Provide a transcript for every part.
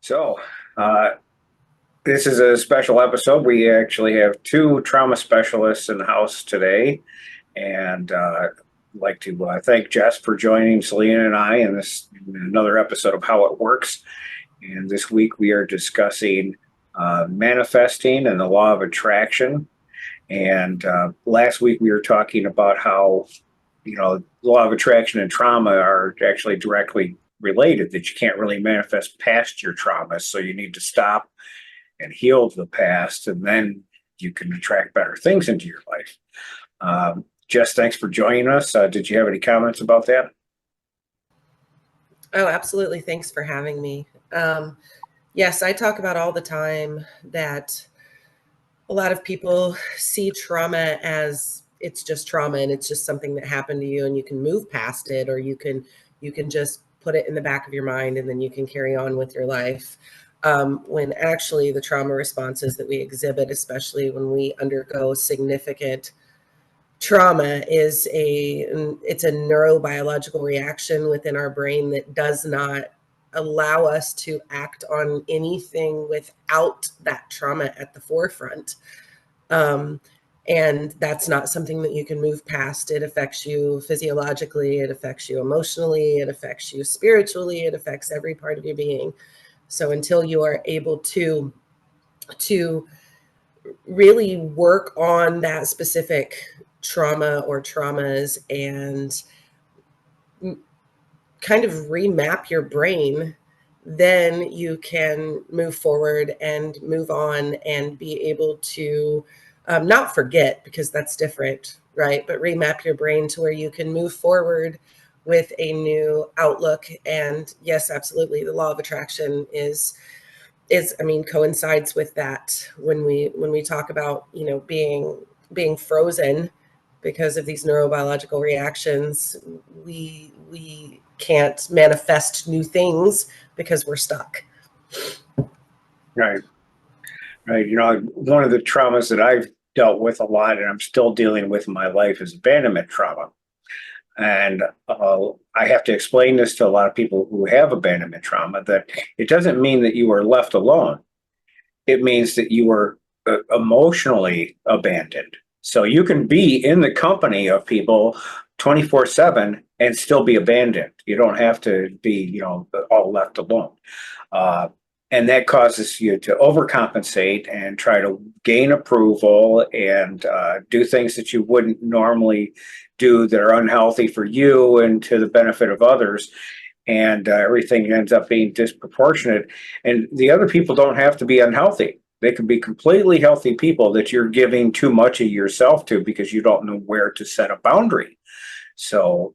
So, uh, this is a special episode. We actually have two trauma specialists in the house today, and I'd like to thank Jess for joining Selena and I in this in another episode of How It Works. And this week we are discussing manifesting and the law of attraction. And last week we were talking about how law of attraction and trauma are actually directly related. That you can't really manifest past your traumas, so you need to stop and heal the past, and then you can attract better things into your life. Jess, thanks for joining us. Did you have any comments about that? Oh, absolutely. Thanks for having me. Yes, I talk about all the time that a lot of people see trauma as it's just trauma and it's just something that happened to you and you can move past it, or you can just put it in the back of your mind and then you can carry on with your life. When actually the trauma responses that we exhibit, especially when we undergo significant trauma, it's a neurobiological reaction within our brain that does not allow us to act on anything without that trauma at the forefront. um, and that's not something that you can move past. It affects you physiologically, it affects you emotionally, it affects you spiritually, it affects every part of your being. So until you are able to really work on that specific trauma or traumas and kind of remap your brain, then you can move forward and move on and be able to not forget, because that's different, right? But remap your brain to where you can move forward with a new outlook. And yes, absolutely, the law of attraction is I mean coincides with that. When we talk about being frozen because of these neurobiological reactions, we can't manifest new things because we're stuck. Right, right. One of the traumas that I've dealt with a lot, and I'm still dealing with in my life, is abandonment trauma. And I have to explain this to a lot of people who have abandonment trauma, that it doesn't mean that you are left alone. It means that you were emotionally abandoned. So you can be in the company of people 24/7 and still be abandoned. You don't have to be, all left alone. Uh, and that causes you to overcompensate and try to gain approval and do things that you wouldn't normally do that are unhealthy for you and to the benefit of others. And everything ends up being disproportionate. And the other people don't have to be unhealthy. They can be completely healthy people that you're giving too much of yourself to because you don't know where to set a boundary. So,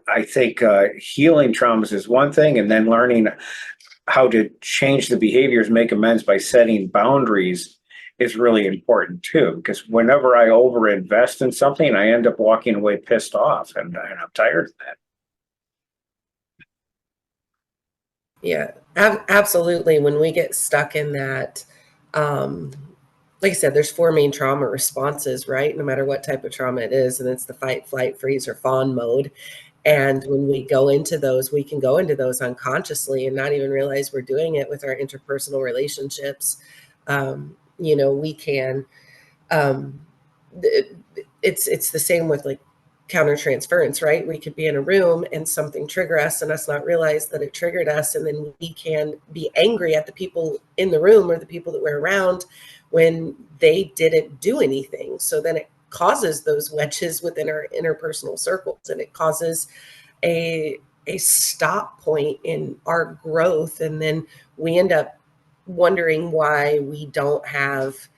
I think healing traumas is one thing, and then learning how to change the behaviors, make amends by setting boundaries is really important too. Because whenever I overinvest in something, I end up walking away pissed off, and I'm tired of that. Yeah, absolutely. When we get stuck in that, um, like I said, there's four main trauma responses, right? No matter what type of trauma it is, and it's the fight, flight, freeze, or fawn mode. And when we go into those, we can go into those unconsciously and not even realize we're doing it with our interpersonal relationships. We can. Um, it's the same with like countertransference, right? We could be in a room and something trigger us and us not realize that it triggered us, and then we can be angry at the people in the room or the people that we're around when they didn't do anything. So then it causes those wedges within our interpersonal circles, and it causes a a stop point in our growth, and then we end up wondering why we don't have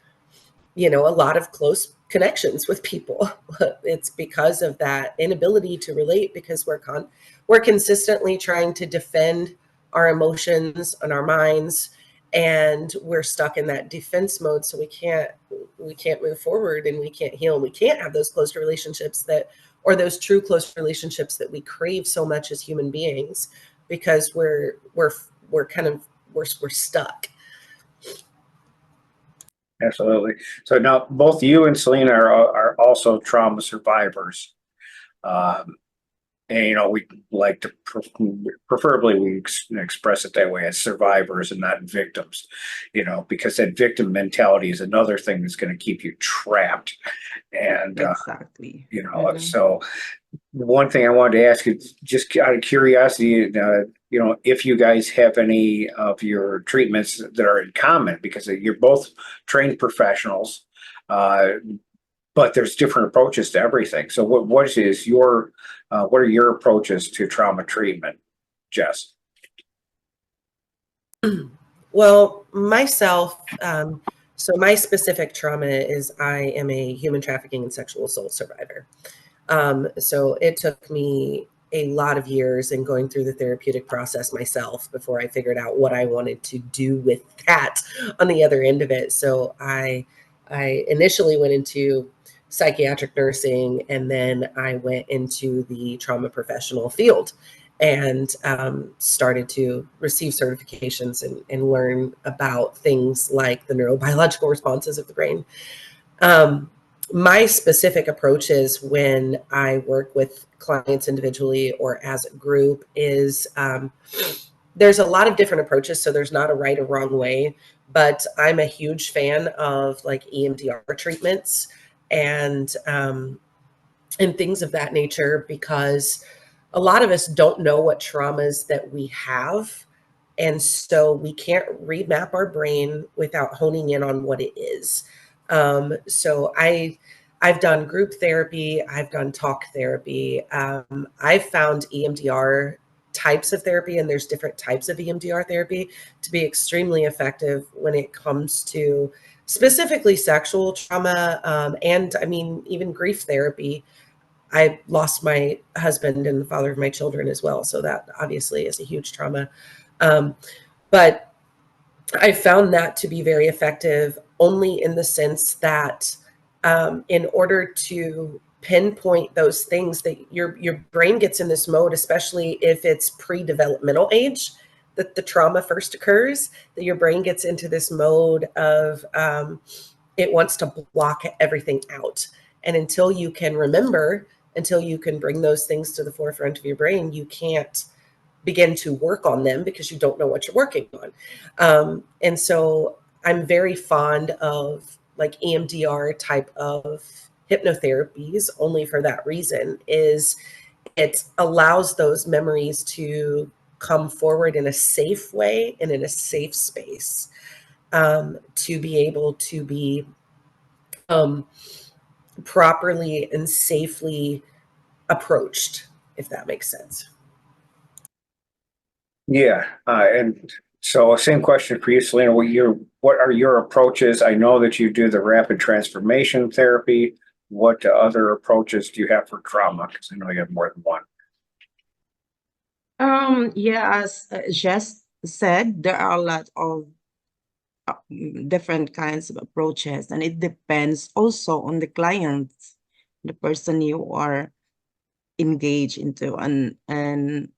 a lot of close connections with people. It's because of that inability to relate, because we're consistently trying to defend our emotions and our minds, and we're stuck in that defense mode. So we can't move forward, and we can't heal, and we can't have those close relationships or those true close relationships that we crave so much as human beings, because we're stuck. Absolutely. So now both you and Selena are also trauma survivors. Um, And, we like to preferably we express it that way as survivors and not victims, because that victim mentality is another thing that's going to keep you trapped. And, Exactly. so one thing I wanted to ask you, just out of curiosity, if you guys have any of your treatments that are in common, because you're both trained professionals, uh, but there's different approaches to everything. So what are your approaches to trauma treatment, Jess? Well, myself, so my specific trauma is I am a human trafficking and sexual assault survivor. So it took me a lot of years in going through the therapeutic process myself before I figured out what I wanted to do with that on the other end of it. So I initially went into psychiatric nursing, and then I went into the trauma professional field and started to receive certifications and learn about things like the neurobiological responses of the brain. My specific approaches when I work with clients individually or as a group is there's a lot of different approaches, so there's not a right or wrong way, but I'm a huge fan of like EMDR treatments and things of that nature, because a lot of us don't know what traumas that we have. And so we can't remap our brain without honing in on what it is. I've done group therapy. I've done talk therapy. I've found EMDR types of therapy, and there's different types of EMDR therapy, to be extremely effective when it comes to specifically sexual trauma. And I mean, even grief therapy. I lost my husband and the father of my children as well. So that obviously is a huge trauma. Um, but I found that to be very effective only in the sense that in order to pinpoint those things, that your brain gets in this mode, especially if it's pre-developmental age, that the trauma first occurs, that your brain gets into this mode of it wants to block everything out. And until you can remember, until you can bring those things to the forefront of your brain, you can't begin to work on them because you don't know what you're working on. And so I'm very fond of like EMDR type of hypnotherapies only for that reason, is it allows those memories to come forward in a safe way and in a safe space, to be able to be um, properly and safely approached, if that makes sense. Yeah, and so same question for you, Selena. What are your approaches? I know that you do the rapid transformation therapy. What other approaches do you have for trauma? Because I know you have more than one. Yeah, as Jess said, there are a lot of different kinds of approaches, and it depends also on the client, the person you are engaged into, and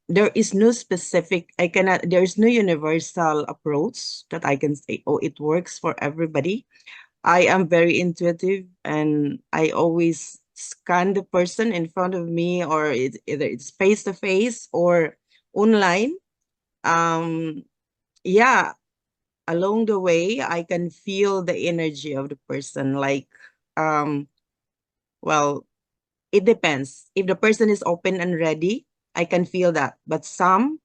there is no specific, there is no universal approach that I can say, oh, it works for everybody. I am very intuitive, and I always scan the person in front of me, or either it's face to face or online. Yeah, along the way, I can feel the energy of the person. Like, well, it depends. If the person is open and ready, I can feel that. But some,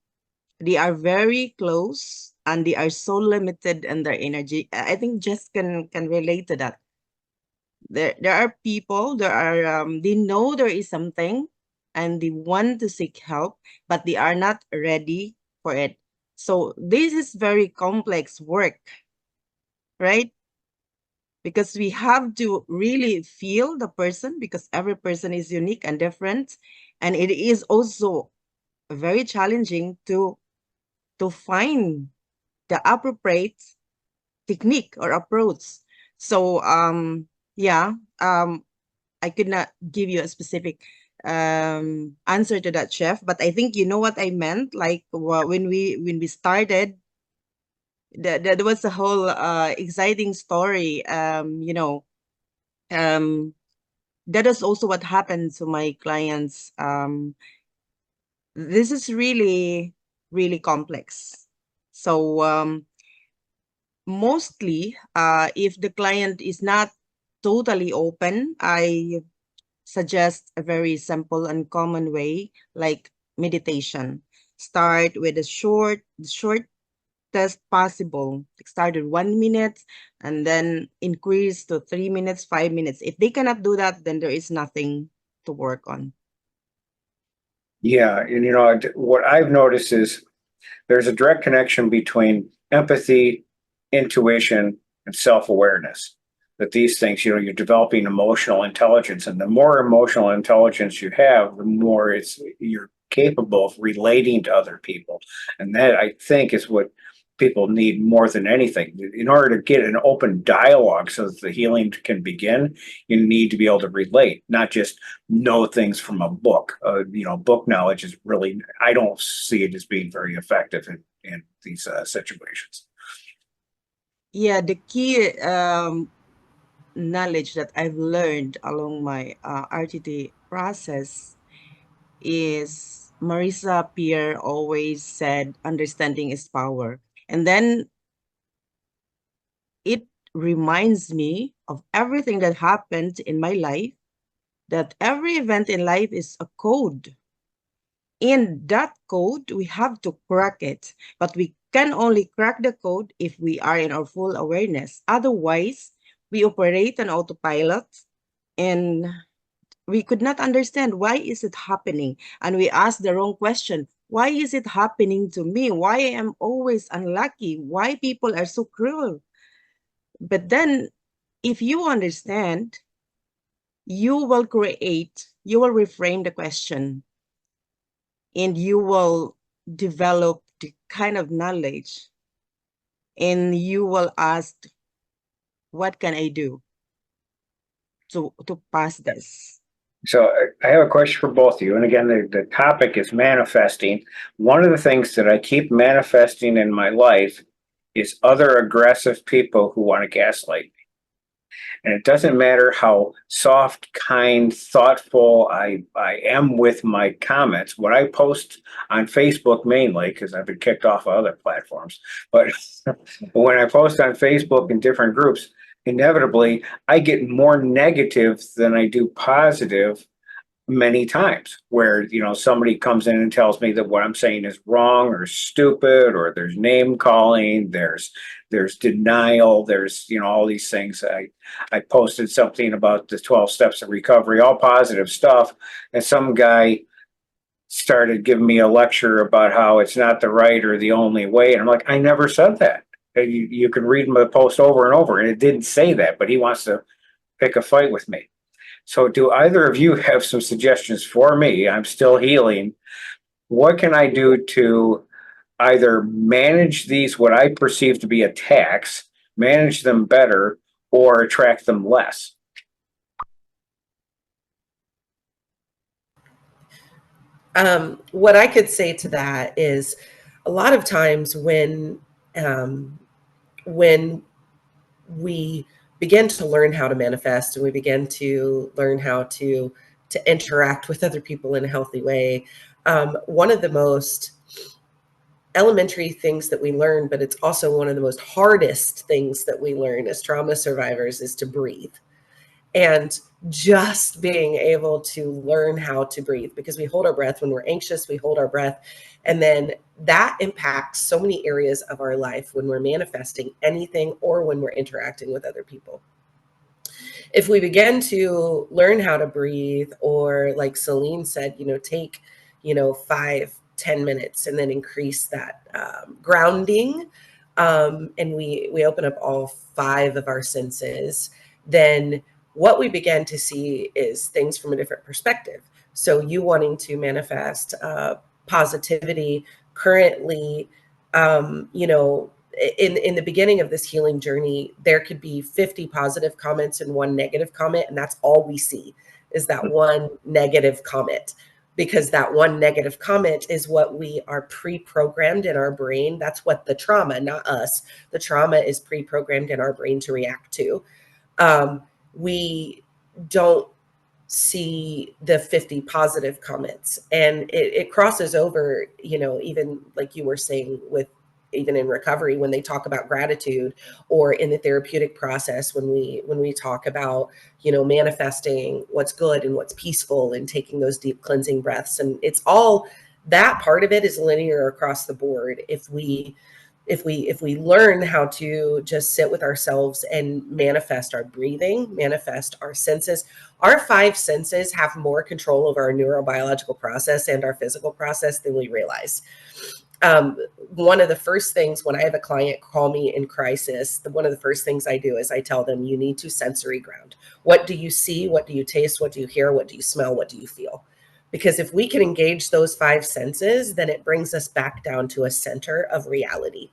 they are very close and they are so limited in their energy. I think Jess can relate to that. There are people, they know there is something and they want to seek help, but they are not ready for it. So this is very complex work, right? Because we have to really feel the person, because every person is unique and different. And it is also very challenging to find the appropriate technique or approach. So yeah, I could not give you a specific answer to that, chef, but I think you know what I meant. Like when we started, there was a whole exciting story. That is also what happened to my clients. this is really, really complex. So mostly, if the client is not totally open, I suggest a very simple and common way like meditation. Start with a short test possible. Start with 1 minute and then increase to 3 minutes, 5 minutes. If they cannot do that, then there is nothing to work on. Yeah, and what I've noticed is there's a direct connection between empathy, intuition, and self-awareness. That these things, you're developing emotional intelligence, and the more emotional intelligence you have, the more you're capable of relating to other people. And that, I think, is what people need more than anything. In order to get an open dialogue so that the healing can begin, you need to be able to relate, not just know things from a book. Book knowledge is really, I don't see it as being very effective in these situations. Yeah, the key knowledge that I've learned along my RTT process is Marisa Peer always said, understanding is power. And then it reminds me of everything that happened in my life, that every event in life is a code. In that code, we have to crack it, but we can only crack the code if we are in our full awareness. Otherwise, we operate on autopilot and we could not understand why is it happening, and we ask the wrong question. Why is it happening to me? Why I am always unlucky? Why people are so cruel? But then if you understand, you will reframe the question, and you will develop the kind of knowledge, and you will ask, what can I do to pass this? So I have a question for both of you. And again, the topic is manifesting. One of the things that I keep manifesting in my life is other aggressive people who want to gaslight me. And it doesn't matter how soft, kind, thoughtful I am with my comments. What I post on Facebook mainly, because I've been kicked off of other platforms, but when I post on Facebook in different groups, inevitably I get more negative than I do positive many times, where somebody comes in and tells me that what I'm saying is wrong or stupid, or there's name calling, there's denial, there's all these things. I posted something about the 12 steps of recovery, all positive stuff, and some guy started giving me a lecture about how it's not the right or the only way, and I'm like, I never said that. You can read my post over and over, and it didn't say that, but he wants to pick a fight with me. So do either of you have some suggestions for me? I'm still healing. What can I do to either manage these, what I perceive to be attacks, manage them better, or attract them less? What I could say to that is a lot of times when we begin to learn how to manifest and we begin to learn how to interact with other people in a healthy way, one of the most elementary things that we learn, but it's also one of the most hardest things that we learn as trauma survivors, is to breathe. And just being able to learn how to breathe, because we hold our breath when we're anxious, we hold our breath. And then that impacts so many areas of our life when we're manifesting anything or when we're interacting with other people. If we begin to learn how to breathe, or like Celine said, take, 5-10 minutes and then increase that grounding, and we open up all 5 of our senses, then what we begin to see is things from a different perspective. So you wanting to manifest positivity currently, in the beginning of this healing journey, there could be 50 positive comments and 1 negative comment, and that's all we see is that 1 negative comment, because that 1 negative comment is what we are pre-programmed in our brain. That's what the trauma, not us, the trauma is pre-programmed in our brain to react to. We don't see the 50 positive comments, and it crosses over, even like you were saying, with even in recovery, when they talk about gratitude, or in the therapeutic process, when we talk about, manifesting what's good and what's peaceful, and taking those deep cleansing breaths. And it's all, that part of it is linear across the board. If we learn how to just sit with ourselves and manifest our breathing, manifest our senses. Our five senses have more control over our neurobiological process and our physical process than we realize. One of the first things when I have a client call me in crisis, one of the first things I do is I tell them, you need to sensory ground. What do you see? What do you taste? What do you hear? What do you smell? What do you feel? Because if we can engage those five senses, then it brings us back down to a center of reality,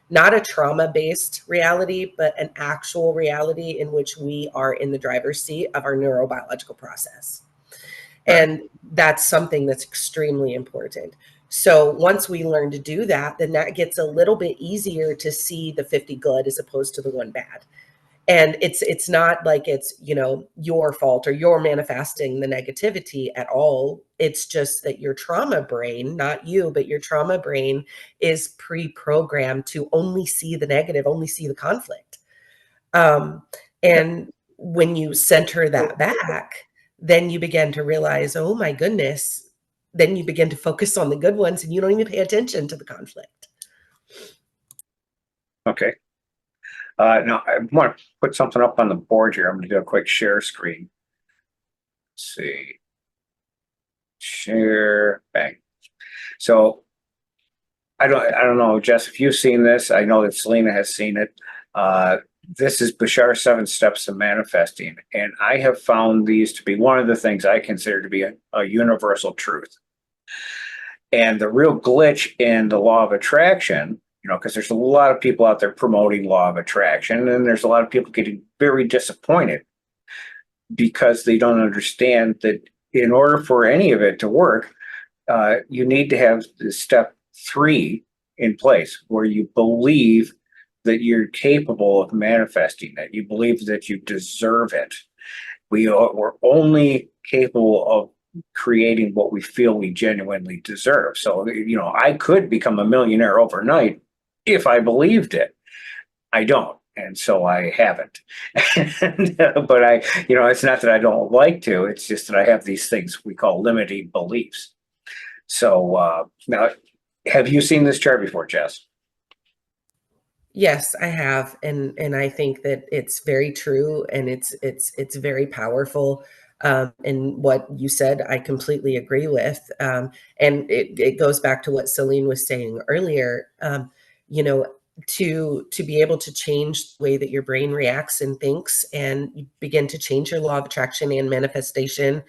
not a trauma-based reality, but an actual reality in which we are in the driver's seat of our neurobiological process. And that's something that's extremely important. So once we learn to do that, then that gets a little bit easier to see the 50 good as opposed to the one bad. And it's not like it's, your fault or you're manifesting the negativity at all. It's just that your trauma brain, not you, but your trauma brain is pre-programmed to only see the negative, only see the conflict. And when you center that back, then you begin to realize, oh my goodness, then you begin to focus on the good ones, and you don't even pay attention to the conflict. Okay. Now I want to put something up on the board here. I'm going to do a quick share screen. Let's see. Share, bang. So I don't know, Jess, if you've seen this. I know that Selena has seen it. This is Bashar's 7 Steps to Manifesting, and I have found these to be one of the things I consider to be a universal truth. And the real glitch in the law of attraction, because there's a lot of people out there promoting law of attraction, and there's a lot of people getting very disappointed because they don't understand that in order for any of it to work, you need to have the step 3 in place, where you believe that you're capable of manifesting it. You believe that you deserve it. We're only capable of creating what we feel we genuinely deserve. So, I could become a millionaire overnight if I believed it. I don't. And so I haven't. But it's not that I don't like to, it's just that I have these things we call limiting beliefs. So now, have you seen this chart before, Jess? Yes, I have, and I think that it's very true, and it's very powerful. And what you said, I completely agree with. And it goes back to what Celine was saying earlier. You know, to be able to change the way that your brain reacts and thinks, and you begin to change your law of attraction and manifestation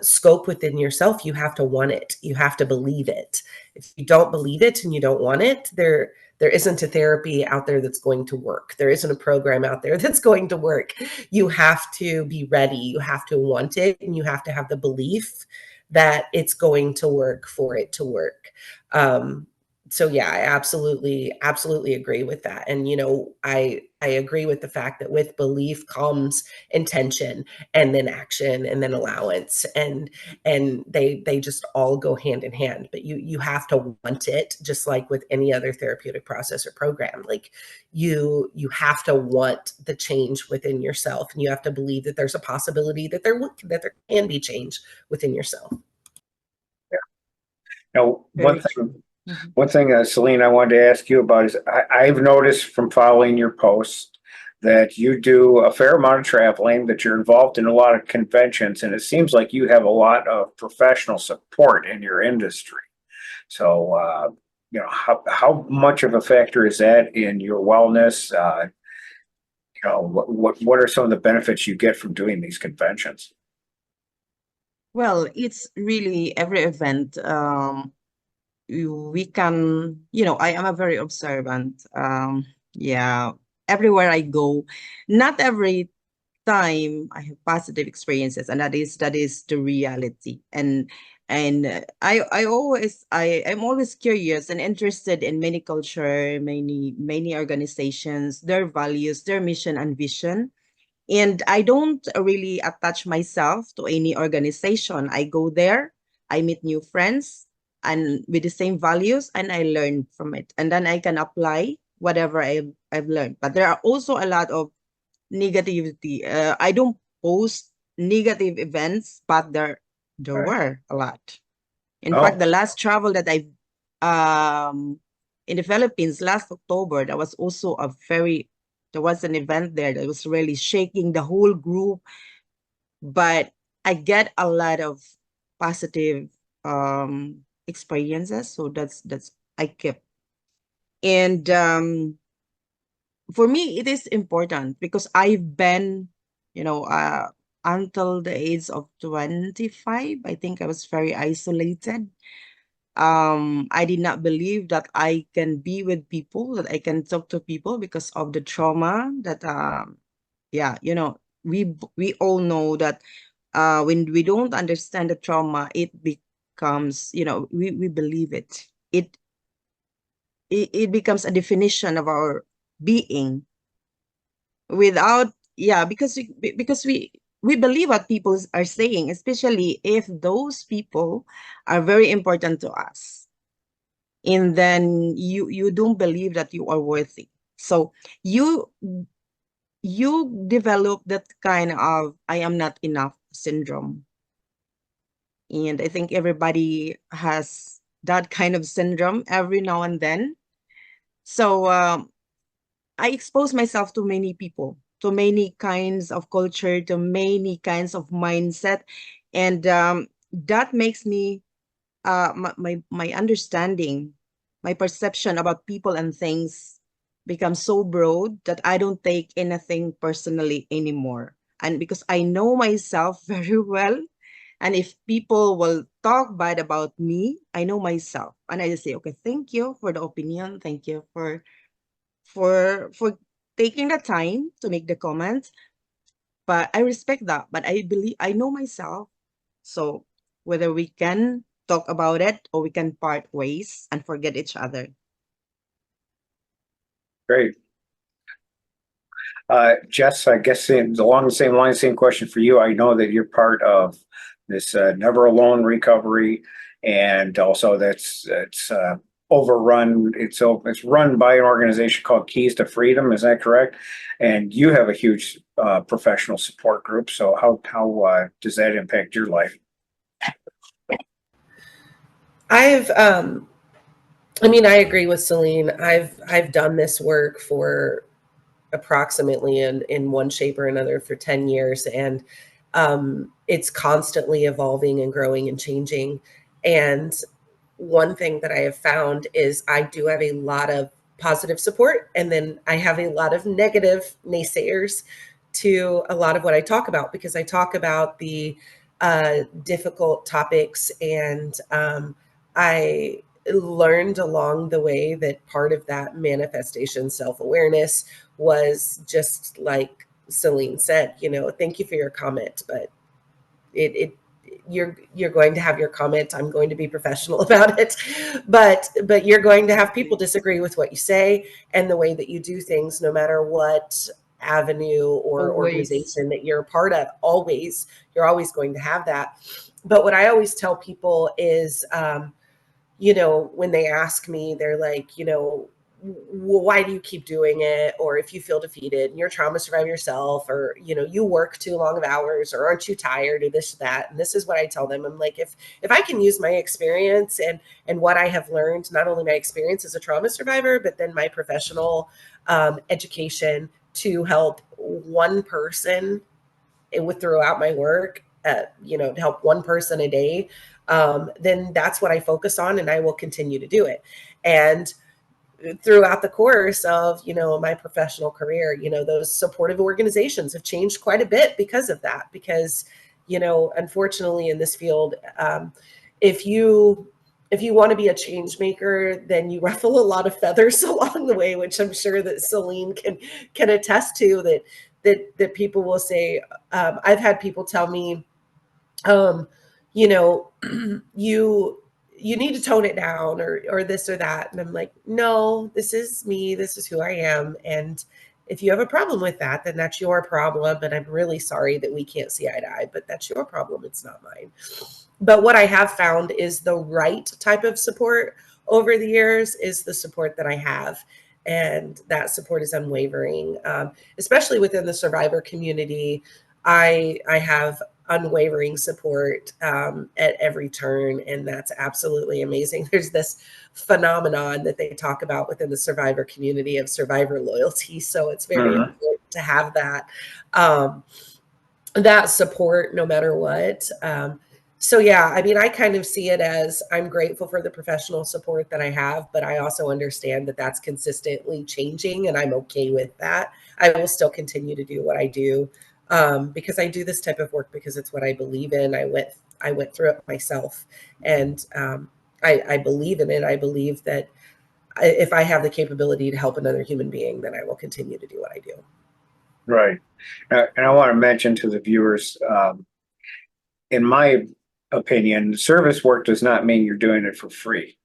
scope within yourself, you have to want it. You have to believe it. If you don't believe it and you don't want it, there isn't a therapy out there that's going to work. There isn't a program out there that's going to work. You have to be ready. You have to want it, and you have to have the belief that it's going to work for it to work. So yeah, I absolutely agree with that. And I agree with the fact that with belief comes intention, and then action, and then allowance, and they just all go hand in hand. But you have to want it, just like with any other therapeutic process or program. Like you have to want the change within yourself, and you have to believe that there's a possibility that there can be change within yourself. Now, Very true. Mhm. one thing, Celine, I wanted to ask you about is I've noticed from following your posts that you do a fair amount of traveling, that you're involved in a lot of conventions, and it seems like you have a lot of professional support in your industry. So, how much of a factor is that in your wellness? What are some of the benefits you get from doing these conventions? Well, it's really every event. We can, I am a very observant. Yeah, everywhere I go, not every time I have positive experiences, and that is the reality. And I'm always curious and interested in many culture, many organizations, their values, their mission and vision. And I don't really attach myself to any organization. I go there, I meet new friends and with the same values, and I learn from it. And then I can apply whatever I've learned. But there are also a lot of negativity. I don't post negative events, but there Right. were a lot. In fact, Oh, the last travel that I in the Philippines last October, that was also there was an event there that was really shaking the whole group, but I get a lot of positive experiences. So that's I kept. And for me, it is important because I've been, you know, until the age of 25, I think I was very isolated. I did not believe that I can be with people, that I can talk to people because of the trauma that yeah, you know, we all know that when we don't understand the trauma, it becomes, you know, we believe it. It becomes a definition of our being without, yeah, because we believe what people are saying, especially if those people are very important to us, and then you don't believe that you are worthy. So you you develop that kind of I am not enough syndrome. And I think everybody has that kind of syndrome every now and then. So I expose myself to many people, to many kinds of culture, to many kinds of mindset. And that makes me my understanding, my perception about people and things becomes so broad that I don't take anything personally anymore. And because I know myself very well, and if people will talk bad about me, I know myself, and I just say, okay, thank you for the opinion, thank you for taking the time to make the comments. But I respect that. But I believe I know myself, so whether we can talk about it or we can part ways and forget each other. great. Jess, I guess along the same line, same question for you. I know that you're part of this Never Alone recovery, and also that's it's overrun. It's run by an organization called Keys to Freedom. Is that correct? And you have a huge professional support group. So how does that impact your life? I've I mean, I agree with Celine. I've done this work for approximately in one shape or another for 10 years, and it's constantly evolving and growing and changing. And one thing that I have found is I do have a lot of positive support, and then I have a lot of negative naysayers to a lot of what I talk about, because I talk about the difficult topics, and I learned along the way that part of that manifestation self-awareness was just like Celine said, you know, thank you for your comment, but it you're going to have your comment. I'm going to be professional about it, but you're going to have people disagree with what you say and the way that you do things, no matter what avenue or Always. organization that you're a part of. Always, you're always going to have that. But what I always tell people is, you know, when they ask me, they're like, you know, why do you keep doing it? Or if you feel defeated and you're a trauma survivor yourself, or, you know, you work too long of hours, or aren't you tired, or this, that. And this is what I tell them. I'm like, if I can use my experience and what I have learned, not only my experience as a trauma survivor, but then my professional education to help one person with throughout my work, you know, to help one person a day, then that's what I focus on, and I will continue to do it. And throughout the course of, you know, my professional career, you know, those supportive organizations have changed quite a bit because of that. Because, you know, unfortunately in this field, if you want to be a change maker, then you ruffle a lot of feathers along the way, which I'm sure that Celine can attest to. That people will say, I've had people tell me, um, you know, you need to tone it down, or this or that. And I'm like, no, this is me, this is who I am. And if you have a problem with that, then that's your problem. And I'm really sorry that we can't see eye to eye, but that's your problem. It's not mine. But what I have found is the right type of support over the years is the support that I have. And that support is unwavering, especially within the survivor community. I have unwavering support at every turn, and that's absolutely amazing. There's this phenomenon that they talk about within the survivor community of survivor loyalty, so it's very important to have that that support no matter what. So yeah, I mean, I kind of see it as I'm grateful for the professional support that I have, but I also understand that that's consistently changing, and I'm okay with that. I will still continue to do what I do because I do this type of work because it's what I believe in. I went through it myself, and I believe in it. I believe that if I have the capability to help another human being, then I will continue to do what I do. Right. And I want to mention to the viewers, in my opinion, service work does not mean you're doing it for free.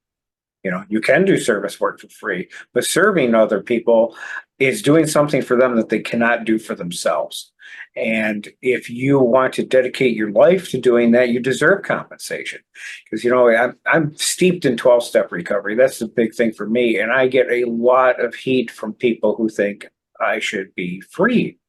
You know, you can do service work for free, but serving other people is doing something for them that they cannot do for themselves. And if you want to dedicate your life to doing that, you deserve compensation. Because, you know, I'm steeped in 12-step recovery. That's the big thing for me. And I get a lot of heat from people who think I should be free.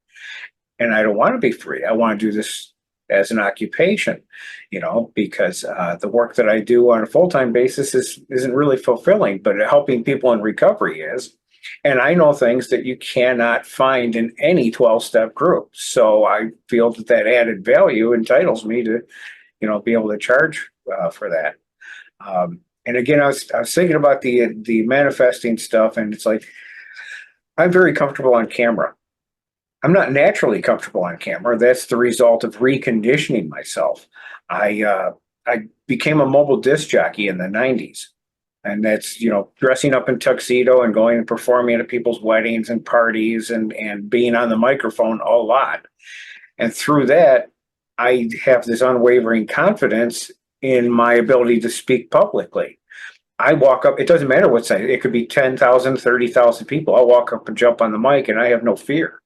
And I don't want to be free. I want to do this as an occupation, you know, because the work that I do on a full-time basis isn't really fulfilling, but helping people in recovery is. And I know things that you cannot find in any 12-step group. So I feel that that added value entitles me to, you know, be able to charge for that. And again, I was thinking about the manifesting stuff, and it's like, I'm very comfortable on camera. I'm not naturally comfortable on camera. That's the result of reconditioning myself. I became a mobile disc jockey in the 90s. And that's, you know, dressing up in tuxedo and going and performing at people's weddings and parties and being on the microphone a lot. And through that, I have this unwavering confidence in my ability to speak publicly. I walk up, it doesn't matter what size, it could be 10,000, 30,000 people. I'll walk up and jump on the mic and I have no fear.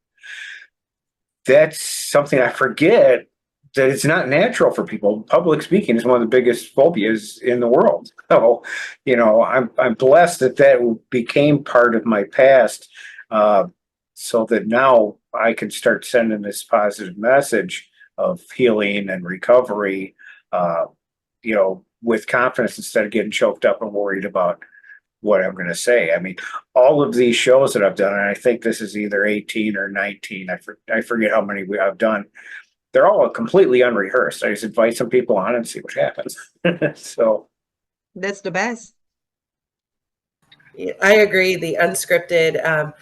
That's something I forget, that it's not natural for people. Public speaking is one of the biggest phobias in the world. So, you know, I'm blessed that that became part of my past, so that now I can start sending this positive message of healing and recovery, you know, with confidence instead of getting choked up and worried about what I'm going to say. I mean, all of these shows that I've done, and I think this is either 18 or 19, I forget how many I've done. They're all completely unrehearsed. I just invite some people on and see what happens. So That's the best. Yeah, I agree. The unscripted.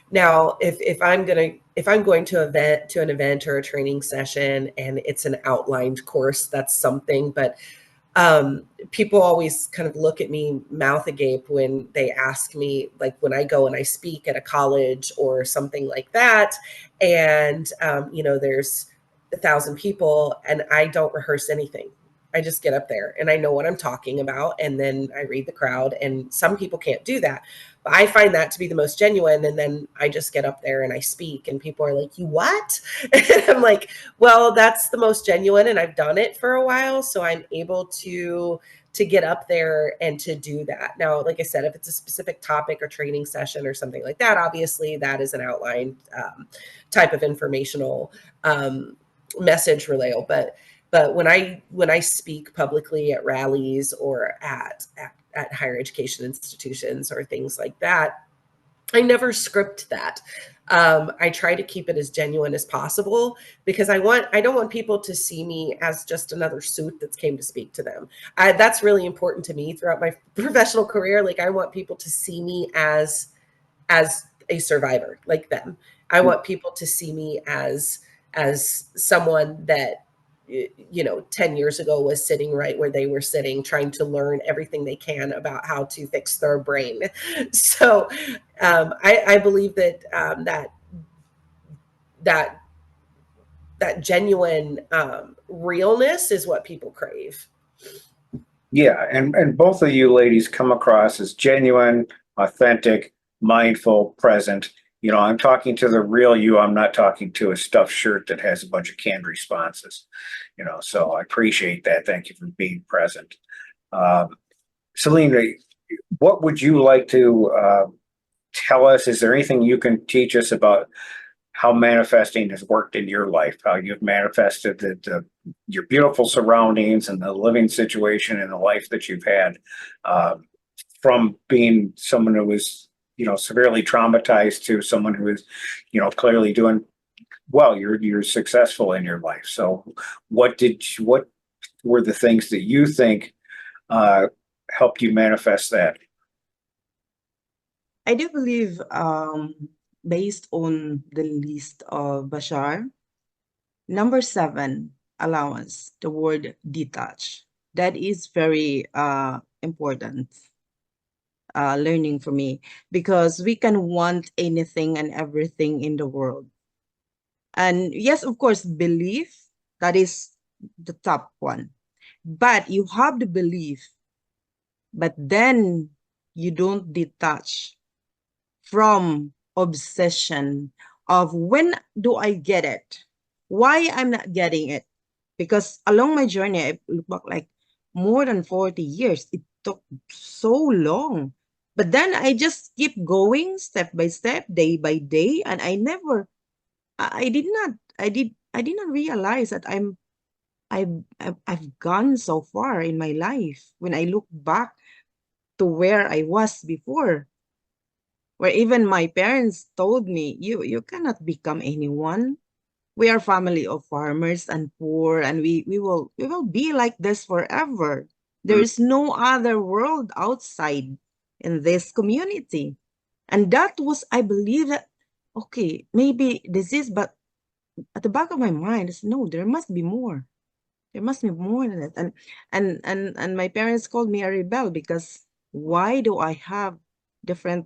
Now, if I'm going to an event or a training session and it's an outlined course, that's something. But people always kind of look at me mouth agape when they ask me, like when I go and I speak at a college or something like that, and you know, there's 1,000 people and I don't rehearse anything. I just get up there and I know what I'm talking about, and then I read the crowd. And some people can't do that, but I find that to be the most genuine. And then I just get up there and I speak, and people are like, "You what?" And I'm like, "Well, that's the most genuine, and I've done it for a while, so I'm able to get up there and to do that." Now, like I said, if it's a specific topic or training session or something like that, obviously that is an outlined type of informational message relayal. But when I speak publicly at rallies or at higher education institutions or things like that, I never script that. I try to keep it as genuine as possible because I don't want people to see me as just another suit that's came to speak to them. That's really important to me throughout my professional career. Like, I want people to see me as a survivor like them. I want people to see me as someone that, you know, 10 years ago was sitting right where they were sitting, trying to learn everything they can about how to fix their brain. So I believe that that genuine realness is what people crave. yeah, and both of you ladies come across as genuine, authentic, mindful, present, You know, I'm talking to the real you. I'm not talking to a stuffed shirt that has a bunch of canned responses. You know, so I appreciate that. Thank you for being present. Um, Selena, what would you like to tell us? Is there anything you can teach us about how manifesting has worked in your life? How you've manifested your beautiful surroundings and the living situation and the life that you've had, uh, from being someone who was, you know, severely traumatized to someone who is, you know, clearly doing well. You're successful in your life. So, what were the things that you think uh, helped you manifest that? I do believe, based on the list of Bashar, number 7, allowance, the word detach. That is very important learning for me, because we can want anything and everything in the world. And yes, of course, belief, that is the top one. But you have the belief, but then you don't detach from obsession of when do I get it? Why I'm not getting it? Because along my journey, I look back like more than 40 years. It took so long. But then I just keep going step by step, day by day, and I did not, I did not realize that I've gone so far in my life when I look back to where I was before, where even my parents told me, you cannot become anyone. We are family of farmers and poor, and we will be like this forever. There Mm. is no other world outside in this community. And that was, I believe that, okay, maybe this is, but at the back of my mind is, no, there must be more. There must be more than that. And my parents called me a rebel, because why do I have different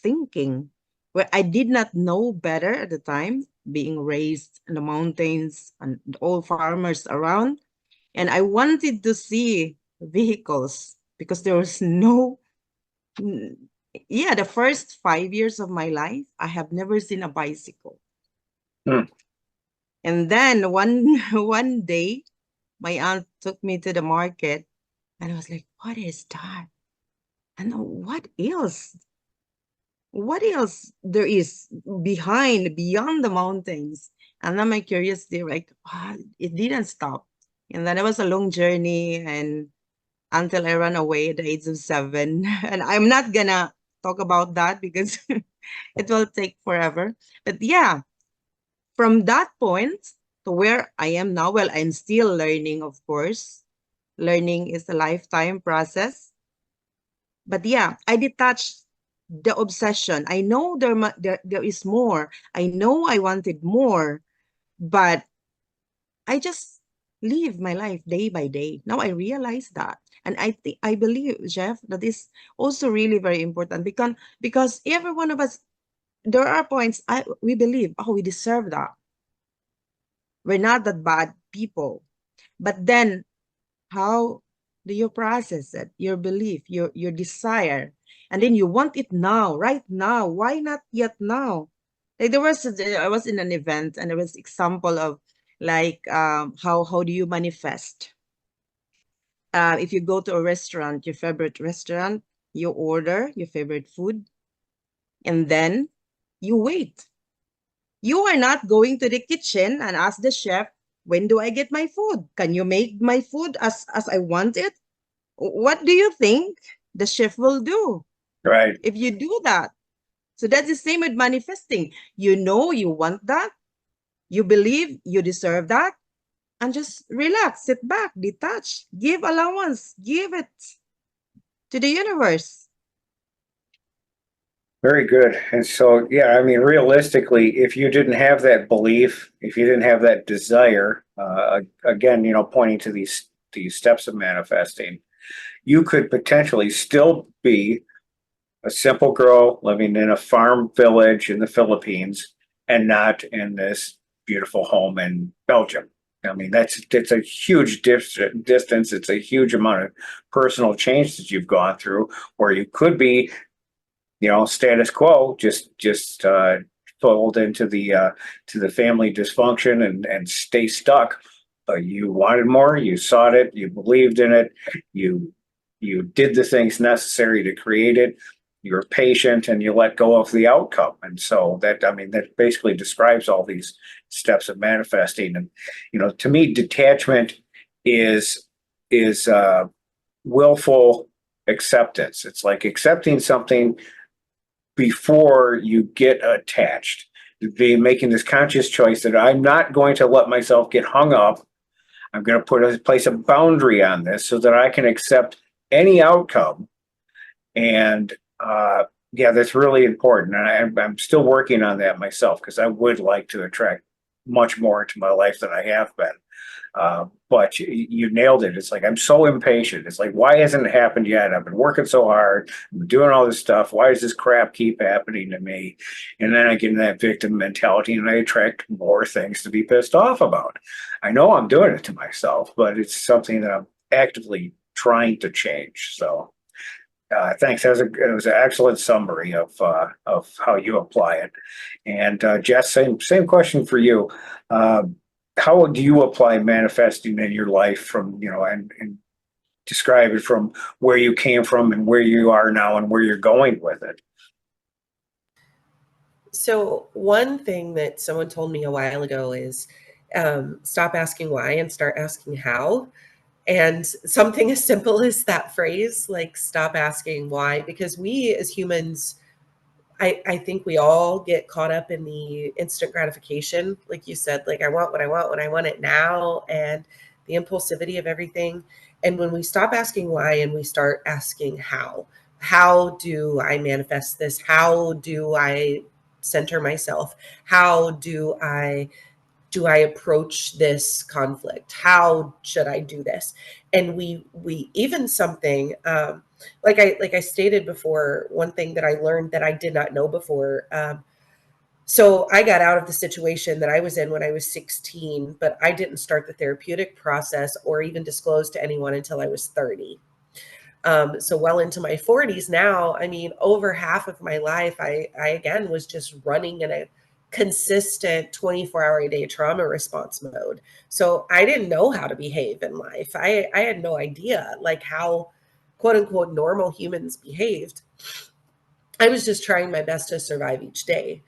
thinking? Where I did not know better at the time, being raised in the mountains and all farmers around. And I wanted to see vehicles, because there was no, yeah, the first 5 years of my life, I have never seen a bicycle. Mm. And then one one day, my aunt took me to the market, and I was like, what is that? And what else? What else there is beyond the mountains? And then my curiosity, like, it didn't stop. And then it was a long journey, and until I ran away at the age of 7. And I'm not gonna talk about that because it will take forever. But yeah, from that point to where I am now, well, I'm still learning, of course. Learning is a lifetime process. But yeah, I detached the obsession. I know there is more. I know I wanted more, but I just live my life day by day. Now I realize that. And I believe, Jeff, that is also really very important, because every one of us, there are points we believe, oh, we deserve that. We're not that bad people. But then how do you process it? Your belief, your desire, and then you want it now, right now. Why not yet now? Like I was in an event, and there was example of, like, how do you manifest? If you go to a restaurant, your favorite restaurant, you order your favorite food, and then you wait. You are not going to the kitchen and ask the chef, when do I get my food? Can you make my food as I want it? What do you think the chef will do Right. if you do that? So that's the same with manifesting. You know you want that, you believe you deserve that, and just relax, sit back, detach, give allowance, give it to the universe. Very good. And so, yeah, I mean, realistically, if you didn't have that belief, if you didn't have that desire, again, you know, pointing to these steps of manifesting, you could potentially still be a simple girl living in a farm village in the Philippines and not in this beautiful home in Belgium. I mean, it's a huge distance. It's a huge amount of personal change that you've gone through, or you could be, you know, status quo, just fold into the family dysfunction and stay stuck. You wanted more, you sought it, you believed in it, you you did the things necessary to create it. You're patient and you let go of the outcome. And so that, I mean, that basically describes all these steps of manifesting. And, to me, detachment is willful acceptance. It's like accepting something before you get attached. Be making this conscious choice that I'm not going to let myself get hung up. I'm going to place a boundary on this so that I can accept any outcome. And yeah, that's really important. And I'm still working on that myself because I would like to attract much more into my life than I have been. But you nailed it. It's like I'm so impatient. It's like, why hasn't it happened yet? I've been working so hard, I'm doing all this stuff. Why does this crap keep happening to me? And then I get in that victim mentality and I attract more things to be pissed off about. I know I'm doing it to myself, but it's something that I'm actively trying to change. So thanks. It was an excellent summary of how you apply it. And Jess, same question for you. How do you apply manifesting in your life from, and describe it from where you came from and where you are now and where you're going with it? So one thing that someone told me a while ago is stop asking why and start asking how. And something as simple as that phrase, like stop asking why, because we as humans, I think we all get caught up in the instant gratification. Like you said, like I want what I want when I want it now, and the impulsivity of everything. And when we stop asking why and we start asking how do I manifest this? How do I center myself? How do I approach this conflict? How should I do this? And we even something like I stated before, one thing that I learned that I did not know before. So I got out of the situation that I was in when I was 16, but I didn't start the therapeutic process or even disclose to anyone until I was 30. So well into my 40s now. I mean, over half of my life, I again was just running in a consistent 24-hour a day trauma response mode. So I didn't know how to behave in life. I had no idea like how quote unquote normal humans behaved. I was just trying my best to survive each day.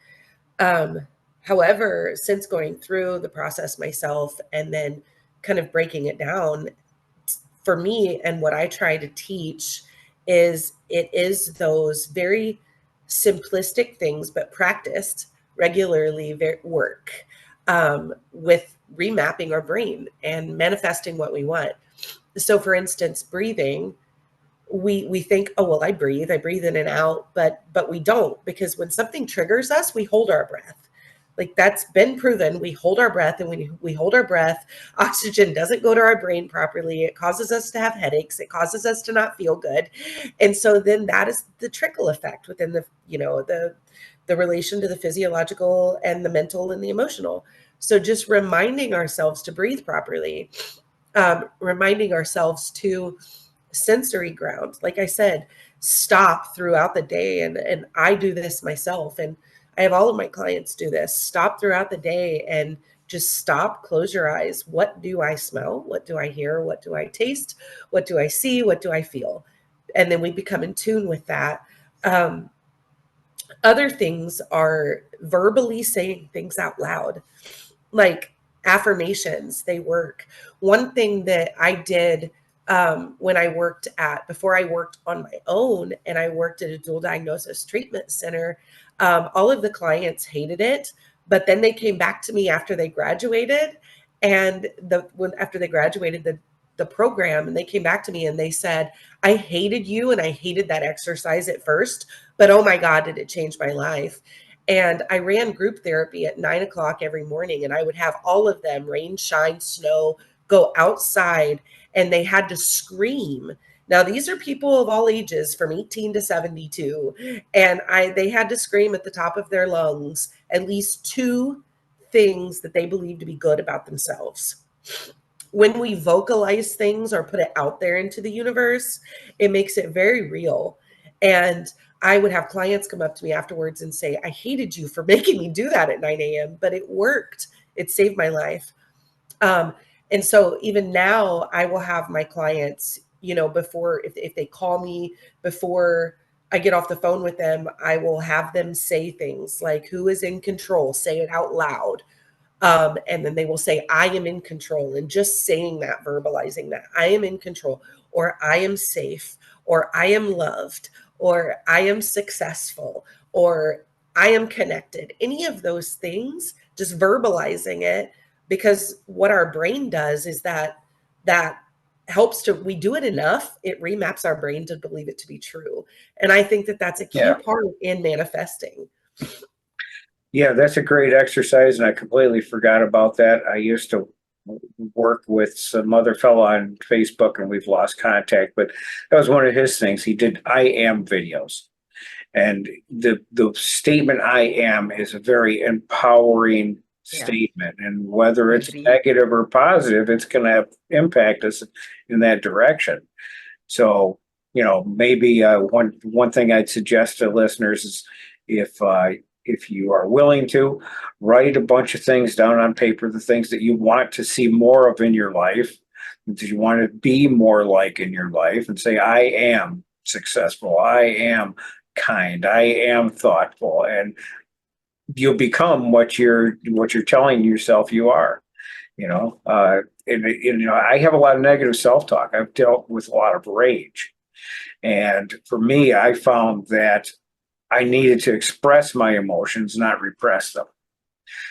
Um, However, since going through the process myself and then kind of breaking it down, for me and what I try to teach is it is those very simplistic things, but practiced regularly work with remapping our brain and manifesting what we want. So, for instance, breathing, we think, oh well, I breathe in and out, but we don't, because when something triggers us, we hold our breath. Like that's been proven. We hold our breath, and when we hold our breath, oxygen doesn't go to our brain properly. It causes us to have headaches. It causes us to not feel good. And so then that is the trickle effect within the relation to the physiological and the mental and the emotional. So just reminding ourselves to breathe properly, reminding ourselves to sensory ground. Like I said, stop throughout the day. And I do this myself. And I have all of my clients do this. Stop throughout the day and just stop, close your eyes. What do I smell? What do I hear? What do I taste? What do I see? What do I feel? And then we become in tune with that. Um, Other things are verbally saying things out loud, like affirmations. They work. One thing that I did when I worked before I worked on my own and I worked at a dual diagnosis treatment center, all of the clients hated it, but then they came back to me after they graduated, and after they graduated the program, and they came back to me and they said, I hated you and I hated that exercise at first, but oh my God, did it change my life. And I ran group therapy at 9 o'clock every morning, and I would have all of them, rain, shine, snow, go outside, and they had to scream. Now, these are people of all ages from 18 to 72, and they had to scream at the top of their lungs at least two things that they believed to be good about themselves. When we vocalize things or put it out there into the universe, it makes it very real. And I would have clients come up to me afterwards and say, I hated you for making me do that at 9 a.m., but it worked. It saved my life. Um, and so even now I will have my clients, before, if they call me before I get off the phone with them, I will have them say things like, who is in control? Say it out loud. And then they will say, I am in control. And just saying that, verbalizing that, I am in control, or I am safe, or I am loved, or I am successful, or I am connected. Any of those things, just verbalizing it, because what our brain does is that helps to, we do it enough, it remaps our brain to believe it to be true. And I think that that's a key Yeah. part in manifesting. Yeah, that's a great exercise, and I completely forgot about that. I used to work with some other fellow on Facebook, and we've lost contact, but that was one of his things. He did I am videos. And the statement I am is a very empowering Yeah, statement. And whether I it's agree. negative or positive, it's going to impact us in that direction. So, maybe one thing I'd suggest to listeners is if you are willing to write a bunch of things down on paper, the things that you want to see more of in your life, that you want to be more like in your life, and say, I am successful, I am kind, I am thoughtful, and you'll become what you're telling yourself you are. I have a lot of negative self-talk. I've dealt with a lot of rage. And for me, I found that I needed to express my emotions, not repress them.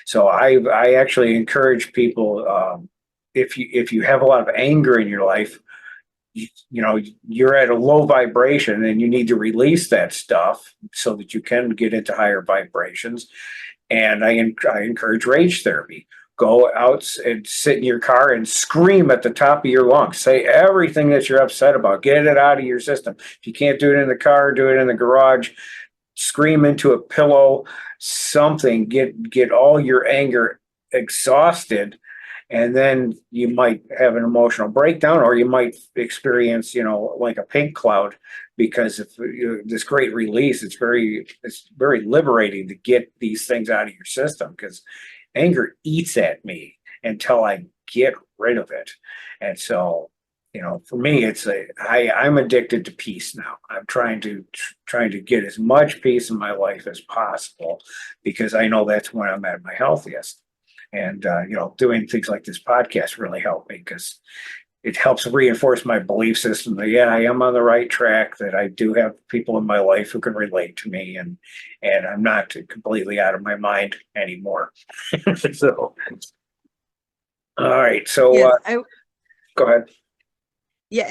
So I actually encourage people, if you have a lot of anger in your life, you're at a low vibration and you need to release that stuff so that you can get into higher vibrations. And I encourage rage therapy. Go out and sit in your car and scream at the top of your lungs. Say everything that you're upset about. Get it out of your system. If you can't do it in the car, do it in the garage. Scream into a pillow. Something. Get all your anger exhausted, and then you might have an emotional breakdown, or you might experience, like a pink cloud, because of this great release. It's very liberating to get these things out of your system, because anger eats at me until I get rid of it. And so, for me, I'm addicted to peace now. I'm trying to get as much peace in my life as possible, because I know that's when I'm at my healthiest. And doing things like this podcast really helped me, because it helps reinforce my belief system that, yeah, I am on the right track, that I do have people in my life who can relate to me, and I'm not completely out of my mind anymore. So, all right. So, Yes, go ahead.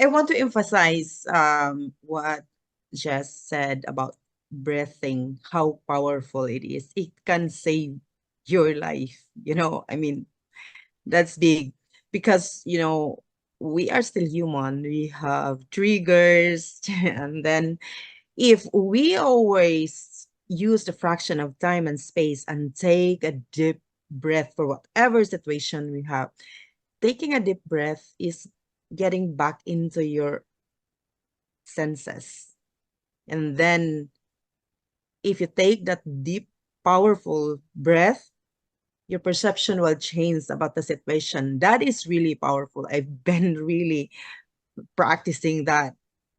I want to emphasize what Jess said about breathing, how powerful it is. It can save your life. I mean, that's big because, we are still human. We have triggers. And then if we always use the fraction of time and space and take a deep breath for whatever situation we have, taking a deep breath is getting back into your senses. And then if you take that deep, powerful breath, your perception will change about the situation. That is really powerful. I've been really practicing that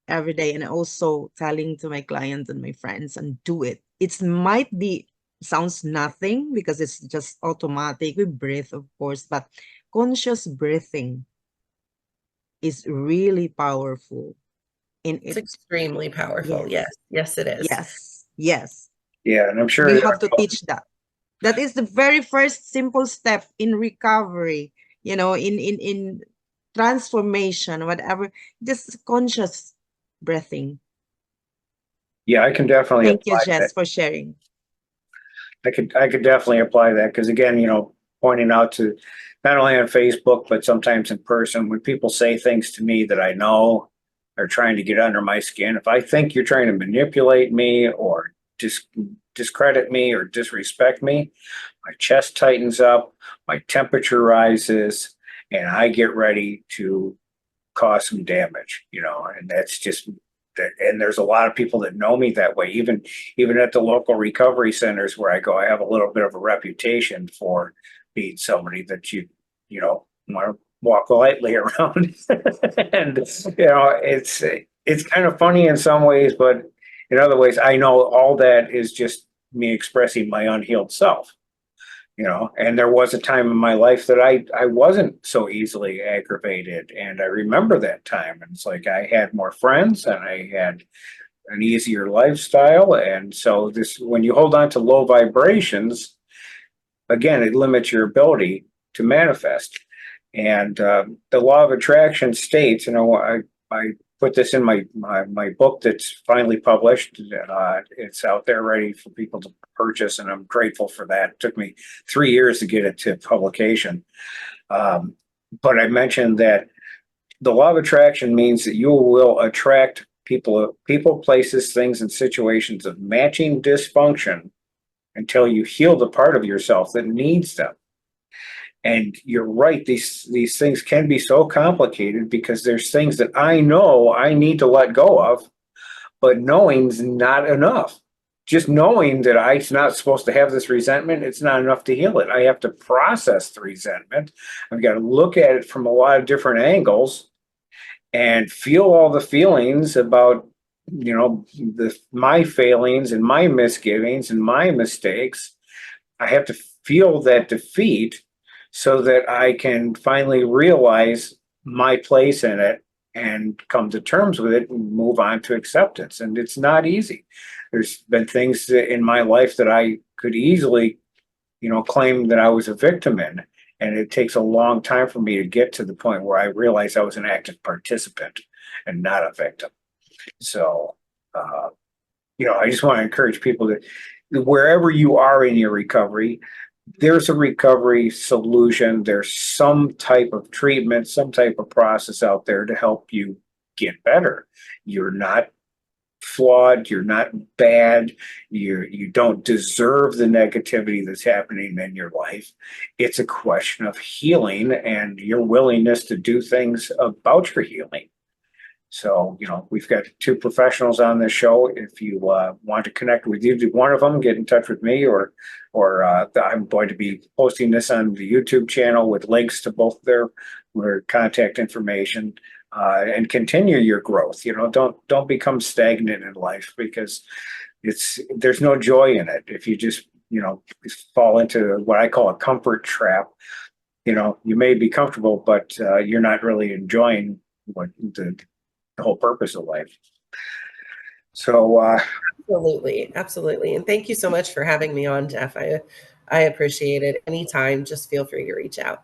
every day, and also telling to my clients and my friends and do it. It might be sounds nothing because it's just automatic. We breathe, of course, but conscious breathing is really powerful. And It's it, extremely powerful. Yes. yes, Yes, it is. yes. Yeah, and I'm We sure. have to teach that. That is the very first simple step in recovery, in transformation, whatever, just conscious breathing. Yeah, I can definitely Thank you, apply that. Jess, for sharing. I could definitely apply that, because again, pointing out to, not only on Facebook but sometimes in person, when people say things to me that I know are trying to get under my skin, if I think you're trying to manipulate me or discredit me or disrespect me, my chest tightens up, my temperature rises, and I get ready to cause some damage. And that's just and there's a lot of people that know me that way. Even at the local recovery centers where I go, I have a little bit of a reputation for being somebody that you know want to walk lightly around. And it's kind of funny in some ways, but in other ways, I know all that is just me expressing my unhealed self. And there was a time in my life that I wasn't so easily aggravated. And I remember that time. And it's like I had more friends and I had an easier lifestyle. And so when you hold on to low vibrations, again, it limits your ability to manifest. And the law of attraction states, I put this in my book that's finally published. It's out there ready for people to purchase, and I'm grateful for that. It took me 3 years to get it to publication. But I mentioned that the law of attraction means that you will attract people, places, things, and situations of matching dysfunction until you heal the part of yourself that needs them. And you're right, these things can be so complicated because there's things that I know I need to let go of, but knowing's not enough. Just knowing that I'm not supposed to have this resentment, it's not enough to heal it. I have to process the resentment. I've got to look at it from a lot of different angles and feel all the feelings about, my failings and my misgivings and my mistakes. I have to feel that defeat so that I can finally realize my place in it and come to terms with it and move on to acceptance. And it's not easy. There's been things in my life that I could easily, claim that I was a victim in. And it takes a long time for me to get to the point where I realize I was an active participant and not a victim. So, I just want to encourage people that wherever you are in your recovery, there's a recovery solution. There's some type of treatment, some type of process out there to help you get better. You're not flawed. You're not bad. You don't deserve the negativity that's happening in your life. It's a question of healing and your willingness to do things about your healing. So, we've got 2 professionals on this show. If you want to connect with either one of them, get in touch with me, or I'm going to be posting this on the YouTube channel with links to both their contact information, and continue your growth. Don't become stagnant in life because there's no joy in it if you just fall into what I call a comfort trap. You may be comfortable, but you're not really enjoying what the whole purpose of life. So absolutely. And thank you so much for having me on, Jeff. I appreciate it. Anytime, just feel free to reach out.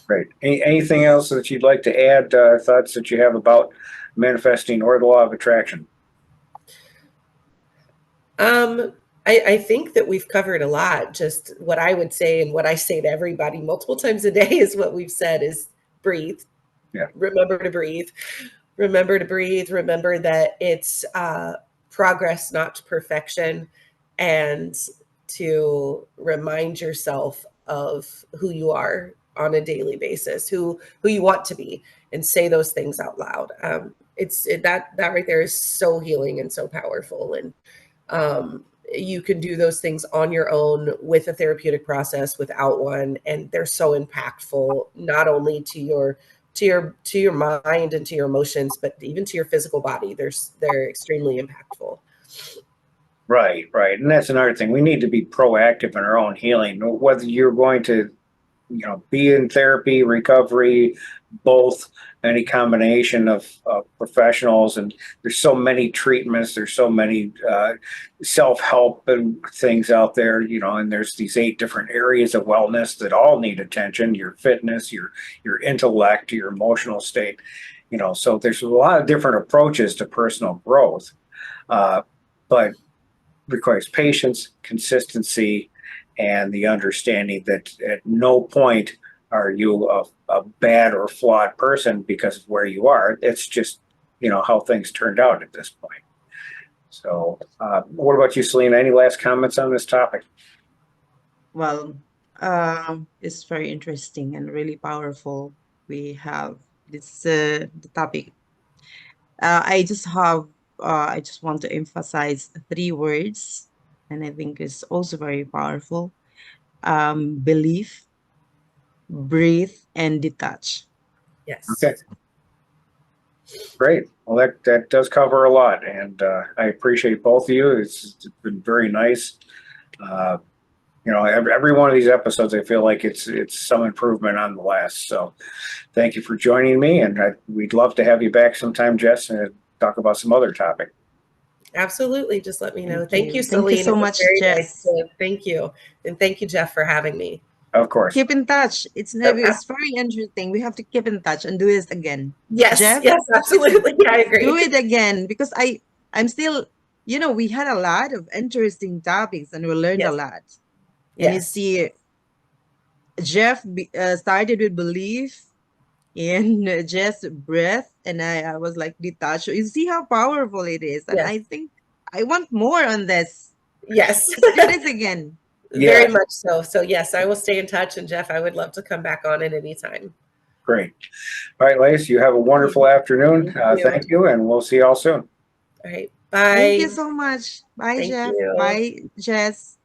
Great. Anything else that you'd like to add, thoughts that you have about manifesting or the law of attraction? I think that we've covered a lot. Just what I would say and what I say to everybody multiple times a day is what we've said is breathe. Yeah. Remember to breathe. Remember to breathe. Remember that it's progress, not perfection, and to remind yourself of who you are on a daily basis, who you want to be, and say those things out loud. That right there is so healing and so powerful. And you can do those things on your own with a therapeutic process, without one, and they're so impactful, not only to your mind and to your emotions, but even to your physical body. They're extremely impactful. Right. And that's another thing. We need to be proactive in our own healing, whether you're going to, be in therapy, recovery, both, any combination of professionals. And there's so many treatments. There's so many self-help and things out there, and there's these 8 different areas of wellness that all need attention: your fitness, your intellect, your emotional state, so there's a lot of different approaches to personal growth, but requires patience, consistency, and the understanding that at no point are you a bad or flawed person because of where you are. It's just, how things turned out at this point. So what about you, Selena? Any last comments on this topic? Well, it's very interesting and really powerful. We have this the topic. I just have I just want to emphasize 3 words, and I think it's also very powerful. Believe, breathe, and detach. Yes. Okay, great. Well, that does cover a lot, and I appreciate both of you. It's been very nice. Uh, every one of these episodes, I feel like it's some improvement on the last. So, thank you for joining me, and we'd love to have you back sometime, Jess, and talk about some other topic. Absolutely. Just let me know. Thank you, Thank you Celine. so It was much, very nice Jess. thank you. And thank you, Jeff, for having me. Of course. Keep in touch. Okay. It's very interesting. We have to keep in touch and do this again. Yes, Jeff, yes, absolutely. I agree. do it again, because I'm still, we had a lot of interesting topics and we learned a Yes. lot. And you Yes. see, Jeff started with belief and Jess breath, and I was like detached. You see how powerful it is, and Yes. I think I want more on this. Yes. Let's do this again. Very Yeah. much so. So yes, I will stay in touch. And Jeff, I would love to come back on at any time. Great. All right, Lace, you have a wonderful afternoon. Thank you. Thank you, and we'll see you all soon. All right. Thank Bye. you so much. Bye, Thank Jeff. you. Bye, Jess.